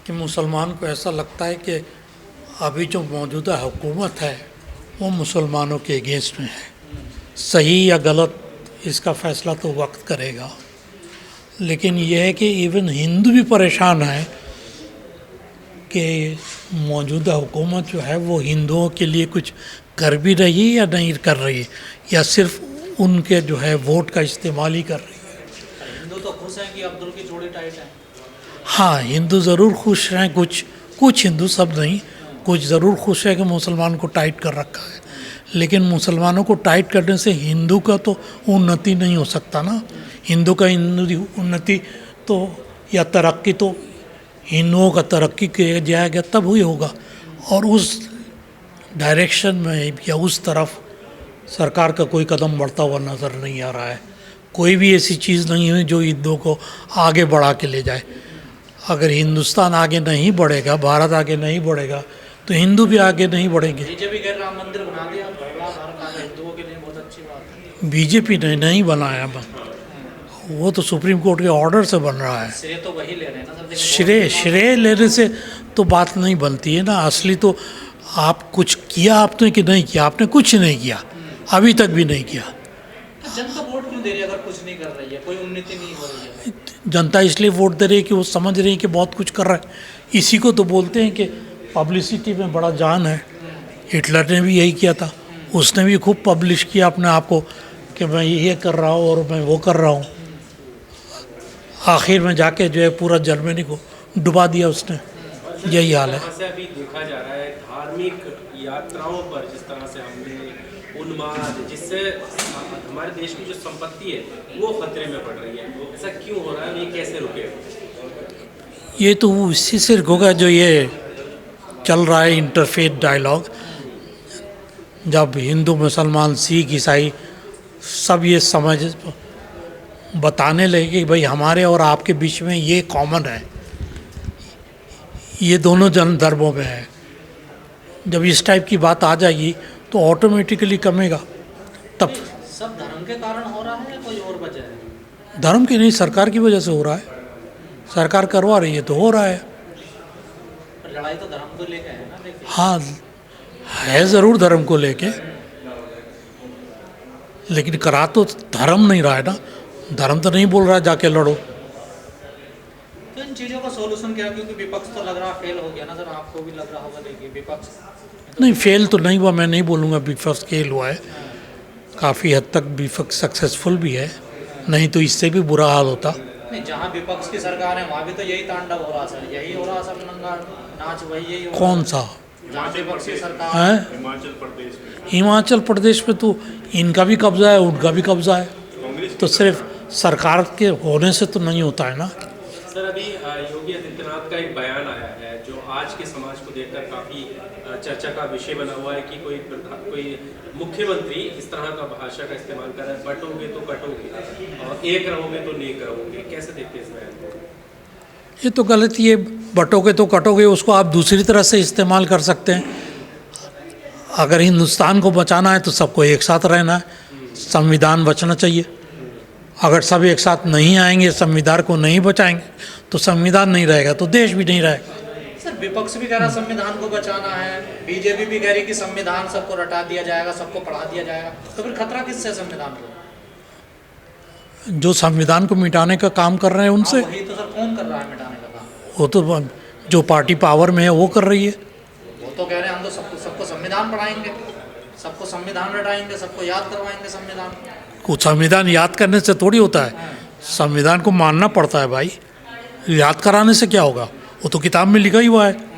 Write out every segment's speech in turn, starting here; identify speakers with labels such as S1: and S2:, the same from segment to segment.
S1: कि मुसलमान को ऐसा लगता है कि अभी जो मौजूदा हुकूमत है वो मुसलमानों के अगेंस्ट में है। सही या गलत इसका फ़ैसला तो वक्त करेगा, लेकिन यह है कि इवन हिंदू भी परेशान है कि मौजूदा हुकूमत जो है वो हिंदुओं के लिए कुछ कर भी रही है या नहीं कर रही है, या सिर्फ उनके जो है वोट का इस्तेमाल ही कर रही है।
S2: हिंदू तो खुश हैं कि अब्दुल की जोड़ी टाइट है।
S1: हाँ, हिंदू ज़रूर खुश हैं, कुछ हिंदू, सब नहीं, कुछ ज़रूर खुश है कि मुसलमान को टाइट कर रखा है, लेकिन मुसलमानों को टाइट करने से हिंदू का तो उन्नति नहीं हो सकता ना। हिंदू का उन्नति तो या तरक्की तो हिंदुओं का तरक्की किया जाएगा तब ही होगा, और उस डायरेक्शन में या उस तरफ सरकार का कोई कदम बढ़ता हुआ नज़र नहीं आ रहा है। कोई भी ऐसी चीज़ नहीं है जो हिंदुओं को आगे बढ़ा के ले जाए। अगर हिंदुस्तान आगे नहीं बढ़ेगा, भारत आगे नहीं बढ़ेगा, तो हिंदू भी आगे नहीं बढ़ेंगे।
S2: बीजेपी कह राम मंदिर बना दिया, भारत हिंदुओं के लिए बहुत अच्छी बात है।
S1: बीजेपी ने नहीं बनाया, वो तो सुप्रीम कोर्ट के ऑर्डर से बन रहा है।
S2: श्रेय तो वही ले रहे हैं ना सर।
S1: श्रेय लेने से तो बात नहीं बनती है ना। असली तो आप कुछ किया आपने कि नहीं किया। आपने कुछ नहीं किया, अभी तक भी नहीं किया।
S2: जनता वोट क्यों दे रही है अगर कुछ नहीं कर रही है, कोई उन्नति नहीं हो रही है?
S1: जनता इसलिए वोट दे रही है कि वो समझ रही है कि बहुत कुछ कर रहा है। इसी को तो बोलते हैं कि पब्लिसिटी में बड़ा जान है। हिटलर ने भी यही किया था, उसने भी खूब पब्लिश किया अपने आप को कि मैं ये कर रहा हूँ और मैं वो कर रहा हूँ। आखिर में जाके जो है पूरा जर्मनी को डुबा दिया उसने। यही हाल है।
S3: से अभी देखा जा रहा है धार्मिक यात्राओं पर जिस तरह से हमने उन्माद, जिससे हमारे देश की जो संपत्ति है वो खतरे में पड़ रही है। ऐसा क्यों हो रहा है, ये कैसे रुकेगा?
S1: ये तो उसी से होगा जो ये चल रहा है इंटरफेथ डायलॉग। जब हिंदू, मुसलमान, सिख, ईसाई सब ये समझ बताने लगे कि भाई हमारे और आपके बीच में ये कॉमन है, ये दोनों जन धर्मों में है। जब इस टाइप की बात आ जाएगी तो ऑटोमेटिकली कमेगा। तब
S2: सब धर्म के कारण हो रहा है या कोई और वजह है?
S1: धर्म की नहीं, सरकार की वजह से हो रहा है। सरकार करवा रही है तो हो रहा है।
S2: पर लड़ाई तो धर्म को लेकर है ना। देखिए,
S1: हाँ है ज़रूर धर्म को लेके, लेकिन करा तो धर्म नहीं रहा है ना। धर्म तो नहीं बोल रहा है जाके लड़ो।
S2: तो इन चीज़ों का सॉल्यूशन क्या? क्योंकि विपक्ष तो लग रहा फेल हो गया ना सर, आपको भी लग रहा होगा। देखिए विपक्ष
S1: नहीं, फेल तो नहीं हुआ, मैं नहीं बोलूँगा विपक्ष फेल हुआ है। काफ़ी हद तक विपक्ष सक्सेसफुल भी है, नहीं तो इससे भी बुरा हाल होता।
S2: नहीं, जहाँ विपक्ष की सरकार है वहाँ भी तो यही तांडव हो रहा सर, यही हो रहा सब नंगा नाच, वही यही हो रहा।
S1: कौन सा?
S2: जहाँ विपक्ष की सरकार
S1: है हिमाचल प्रदेश में तो इनका भी कब्जा है, उनका भी कब्जा है। तो सिर्फ सरकार के होने से तो नहीं होता है ना।
S3: सर अभी योगी आदित्यनाथ का एक बयान आया है जो आज के समाज को देखकर काफ़ी चर्चा का विषय बना हुआ है कि कोई मुख्यमंत्री इस तरह का भाषा का इस्तेमाल कर रहा है, बटोगे तो कटोगे और एक रहोगे तो नेक रहोगे। कैसे देखते हैं इस बयान को?
S1: ये तो गलत ही है। बटोगे तो कटोगे, उसको आप दूसरी तरह से इस्तेमाल कर सकते हैं। अगर हिंदुस्तान को बचाना है तो सबको एक साथ रहना है, संविधान बचना चाहिए। अगर सब एक साथ नहीं आएंगे, संविधान को नहीं बचाएंगे, तो संविधान नहीं रहेगा तो देश भी नहीं रहेगा।
S2: सर विपक्ष भी कह रहा संविधान को बचाना है, बीजेपी भी कह रही कि संविधान सबको रटा दिया जाएगा, सबको पढ़ा दिया जाएगा। तो फिर खतरा किससे है संविधान को?
S1: जो संविधान को मिटाने का काम कर रहे हैं उनसे।
S2: वही तो सर, कौन कर रहा है मिटाने का काम?
S1: वो तो जो पार्टी पावर में है वो कर रही है।
S2: वो तो कह रहे हैं हम तो सबको संविधान पढ़ाएंगे, सबको संविधान रटाएंगे, सबको याद करवाएंगे संविधान।
S1: कुछ संविधान याद करने से थोड़ी होता है, संविधान को मानना पड़ता है भाई। याद कराने से क्या होगा, वो तो किताब में लिखा ही हुआ है।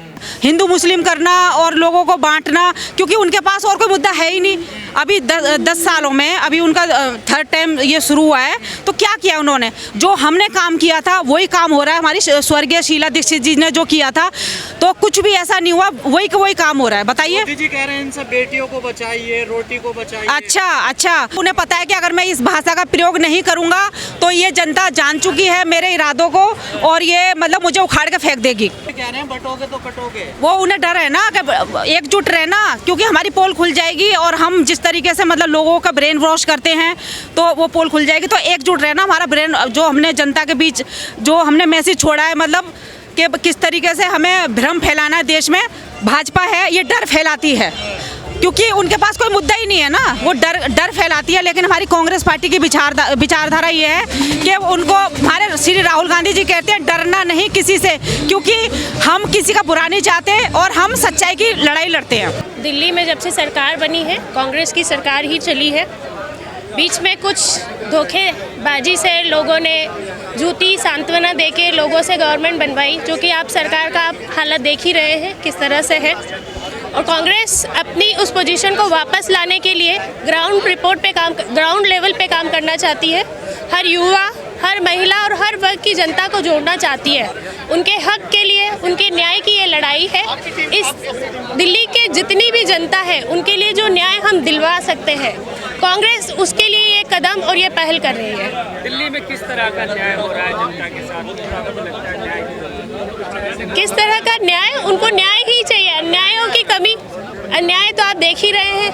S4: हिंदू मुस्लिम करना और लोगों को बांटना, क्योंकि उनके पास और कोई मुद्दा है ही नहीं। अभी 10 सालों में अभी उनका थर्ड टाइम ये शुरू हुआ है, तो क्या किया उन्होंने? जो हमने काम किया था वही काम हो रहा है। हमारी स्वर्गीय शीला दीक्षित जी ने जो किया था, तो कुछ भी ऐसा नहीं हुआ, वही काम हो रहा है। बताइए।
S2: मोदी जी कह रहे हैं इन सब बेटियों को बचाइए, रोटी को बचाइए।
S4: अच्छा, उन्हें पता है कि अगर मैं इस भाषा का प्रयोग नहीं करूंगा तो ये जनता जान चुकी है मेरे इरादों को, और ये मतलब मुझे उखाड़ के फेंक देगी।
S2: कह रहे हैं बटोगे तो कटोगे।
S4: वो उन्हें डर है ना कि एकजुट रहना, क्योंकि हमारी पोल खुल जाएगी और हम जिस तरीके से मतलब लोगों का ब्रेन वॉश करते हैं तो वो पोल खुल जाएगी। तो एकजुट रहना, हमारा ब्रेन जो हमने जनता के बीच जो हमने मैसेज छोड़ा है, मतलब कि किस तरीके से हमें भ्रम फैलाना है देश में। भाजपा है ये डर फैलाती है, क्योंकि उनके पास कोई मुद्दा ही नहीं है ना, वो डर फैलाती है। लेकिन हमारी कांग्रेस पार्टी की विचारधारा ये है कि उनको, हमारे श्री राहुल गांधी जी कहते हैं डरना नहीं किसी से, क्योंकि हम किसी का बुरा नहीं चाहते और हम सच्चाई की लड़ाई लड़ते हैं।
S5: दिल्ली में जब से सरकार बनी है, कांग्रेस की सरकार ही चली है। बीच में कुछ धोखेबाजी से लोगों ने झूठी सांत्वना देके लोगों से गवर्नमेंट बनवाई, जो कि आप सरकार का आप हालत देख ही रहे हैं किस तरह से है। और कांग्रेस अपनी उस पोजीशन को वापस लाने के लिए ग्राउंड लेवल पे काम करना चाहती है। हर युवा, हर महिला और हर वर्ग की जनता को जोड़ना चाहती है। उनके हक के लिए, उनके न्याय की ये लड़ाई है। इस दिल्ली के जितनी भी जनता है उनके लिए जो न्याय हम दिलवा सकते हैं, कांग्रेस उसके लिए ये कदम और ये पहल कर रही है।
S6: दिल्ली में किस तरह का न्याय हो रहा है जनता के साथ? आपको लगता है न्याय
S5: किस तरह का न्याय? उनको न्याय ही चाहिए, अन्यायों की कमी। अन्याय तो आप देख ही रहे हैं,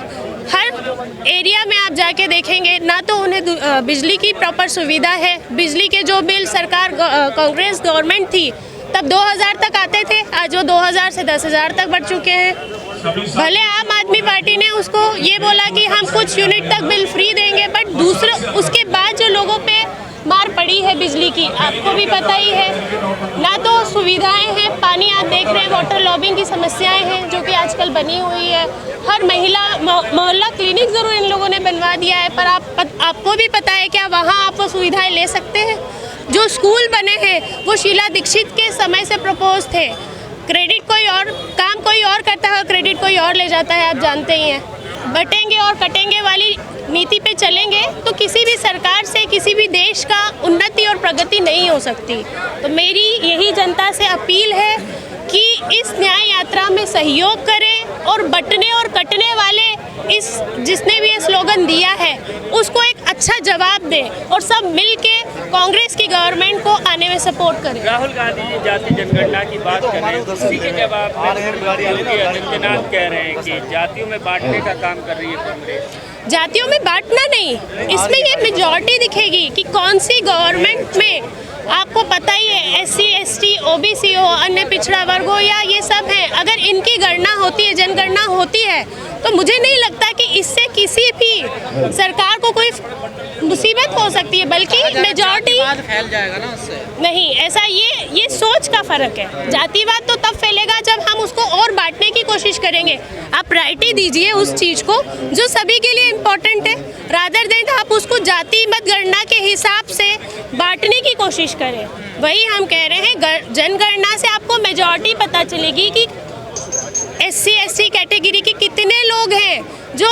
S5: हर एरिया में आप जाके देखेंगे ना तो उन्हें बिजली की प्रॉपर सुविधा है। बिजली के जो बिल सरकार कांग्रेस गवर्नमेंट थी तब 2000 तक आते थे, आज वो 2000 से 10,000 तक बढ़ चुके हैं। भले आम आदमी पार्टी ने उसको ये बोला कि हम कुछ यूनिट तक बिल फ्री देंगे, बट दूसरे उसके बाद जो लोगों पे मार पड़ी है बिजली की, आपको भी पता ही है। ना तो सुविधाएं हैं, पानी आप देख रहे हैं, वाटर लॉबिंग की समस्याएं हैं जो कि आजकल बनी हुई है। हर महिला मोहल्ला क्लिनिक ज़रूर इन लोगों ने बनवा दिया है, पर आपको भी पता है क्या वहाँ आप वो सुविधाएं ले सकते हैं? जो स्कूल बने हैं वो शीला दीक्षित के समय से प्रपोज थे। क्रेडिट कोई और, काम कोई और करता है, क्रेडिट कोई और ले जाता है, आप जानते ही हैं। बटेंगे और कटेंगे वाली नीति पे चलेंगे तो किसी भी सरकार से किसी भी देश का उन्नति और प्रगति नहीं हो सकती। तो मेरी यही जनता से अपील है कि इस न्याय यात्रा में सहयोग करें और बटने और कटने वाले जिसने भी ये स्लोगन दिया है उसको एक अच्छा जवाब दें और सब मिलके कांग्रेस की गवर्नमेंट को आने में सपोर्ट करें।
S6: राहुल गांधी जी जाति जनगणना की बात करें, उसी के जवाब में योगी आदित्यनाथ कह रहे हैं कि जातियों में बांटने का काम कर रही है कांग्रेस।
S5: जातियों में बांटना नहीं, इसमें ये मेजॉरिटी दिखेगी कि कौन सी गवर्नमेंट में, आपको पता ही है SC ST OBC हो, अन्य पिछड़ा वर्ग हो या ये सब हैं, अगर इनकी गणना होती है, जनगणना होती है, तो मुझे नहीं लगता कि इससे किसी भी सरकार को कोई मुसीबत हो सकती है, बल्कि मेजॉरिटी
S2: फैल जाएगा ना उससे।
S5: नहीं, ऐसा ये सोच का फर्क है। जातिवाद तो तब फैलेगा जब हम उसको और बांटने की कोशिश करेंगे। आप प्रायोरिटी दीजिए उस चीज़ को जो सभी के लिए इम्पोर्टेंट है, रादर देन आप उसको जाति मत गणना के हिसाब से बांटने की कोशिश करें। वही हम कह रहे हैं, जनगणना से आपको मेजॉरिटी पता चलेगी कि SC ST कैटेगरी के कितने लोग हैं जो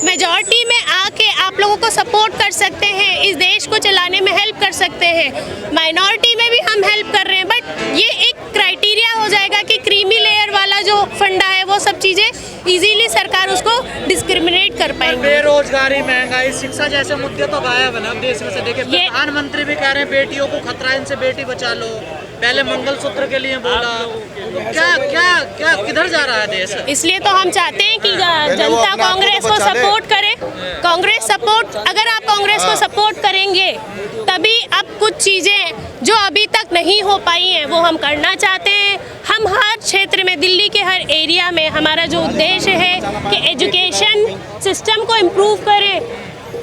S5: मेजॉरिटी में आके आप लोगों को सपोर्ट कर सकते हैं, इस देश को चलाने में हेल्प कर सकते हैं। माइनॉरिटी में भी हम हेल्प कर रहे हैं, बट ये एक क्राइटेरिया हो जाएगा कि क्रीमी लेयर वाला जो फंडा है वो सब चीज़ें इजीली सरकार उसको डिस्क्रिमिनेट कर पाएंगे।
S2: बेरोजगारी, महंगाई, शिक्षा जैसे मुद्दे तो गायब है ना देश में से। देखिए प्रधानमंत्री भी कह रहे हैं बेटियों को खतरा, इनसे बेटी बचा लो। पहले मंगलसूत्र के लिए बोला, तो क्या किधर जा रहा है देश?
S5: इसलिए तो हम चाहते हैं कि जनता कांग्रेस को सपोर्ट करे। कांग्रेस सपोर्ट, अगर आप कांग्रेस को सपोर्ट करेंगे तभी अब कुछ चीज़ें जो अभी तक नहीं हो पाई हैं वो हम करना चाहते हैं। हम हर क्षेत्र में, दिल्ली के हर एरिया में हमारा जो उद्देश्य है कि एजुकेशन सिस्टम को इम्प्रूव करें,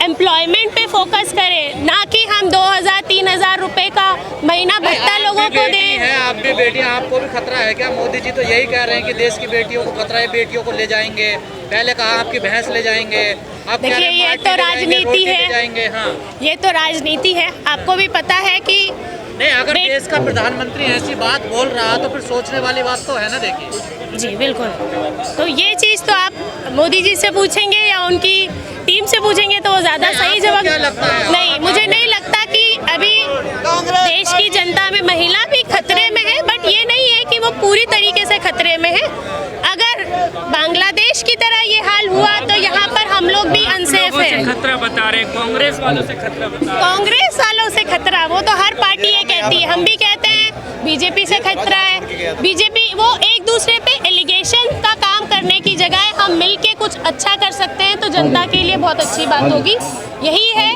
S5: एम्प्लॉयमेंट पे फोकस करें, ना कि हम 2,000-3,000 रुपए का महीना भत्ता लोगों को दें।
S2: है आप भी बेटियां, आपको भी खतरा है क्या? मोदी जी तो यही कह रहे हैं कि देश की बेटियों को खतरा है, बेटियों को ले जाएंगे। पहले कहा आपकी भैंस ले जाएंगे, आप
S5: देखिए ये तो राजनीति है।
S2: हाँ,
S5: ये तो राजनीति है। आपको भी पता है कि
S2: नहीं, अगर देश का प्रधानमंत्री ऐसी बात बोल रहा तो फिर सोचने वाली बात तो है ना। देखिए
S5: जी बिल्कुल, तो ये चीज़ तो आप मोदी जी से पूछेंगे या उनकी टीम से पूछेंगे तो वो ज़्यादा सही जवाब। नहीं, मुझे नहीं लगता कि अभी देश की जनता में महिला भी खतरे में है, बट ये नहीं है कि वो पूरी तरीके से खतरे में है। अगर बांग्लादेश की तरह ये हाल हुआ तो यहाँ पर हम लोग भी अनसेफ हैं।
S6: खतरा बता रहे, कांग्रेस वालों से खतरा बता रहे।
S5: कांग्रेस वालों से खतरा, वो तो हर पार्टी ये कहती है, हम भी कहते हैं। बीजेपी से खतरा है, बीजेपी वो एक दूसरे पे एलिगेशन का काम करने की जगह हम मिलके कुछ अच्छा कर सकते हैं तो जनता के लिए बहुत अच्छी बात होगी। यही है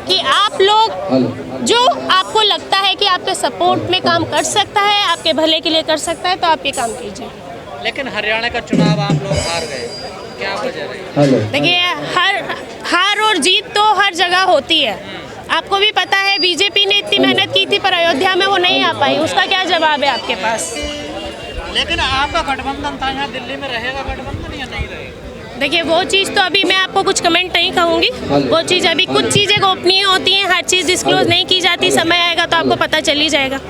S5: कि आप लोग जो आपको लगता है कि आपके सपोर्ट में काम कर सकता है, आपके भले के लिए कर सकता है, तो आप ये काम कीजिए।
S2: लेकिन हरियाणा का चुनाव आप लोग हार गए, क्या वजह रही?
S5: देखिए, हार और जीत तो हर जगह होती है। आपको भी पता है बीजेपी ने इतनी मेहनत की थी पर अयोध्या में वो नहीं आ पाई, उसका क्या जवाब है आपके पास?
S2: लेकिन आपका गठबंधन था, यहाँ दिल्ली में रहेगा गठबंधन या नहीं रहेगा?
S5: देखिए, वो चीज़ तो अभी मैं आपको कुछ कमेंट नहीं कहूँगी। वो चीज़ अभी कुछ चीज़ें गोपनीय होती हैं, हर चीज़ डिस्क्लोज नहीं की जाती। समय आएगा तो आपको पता चल ही जाएगा।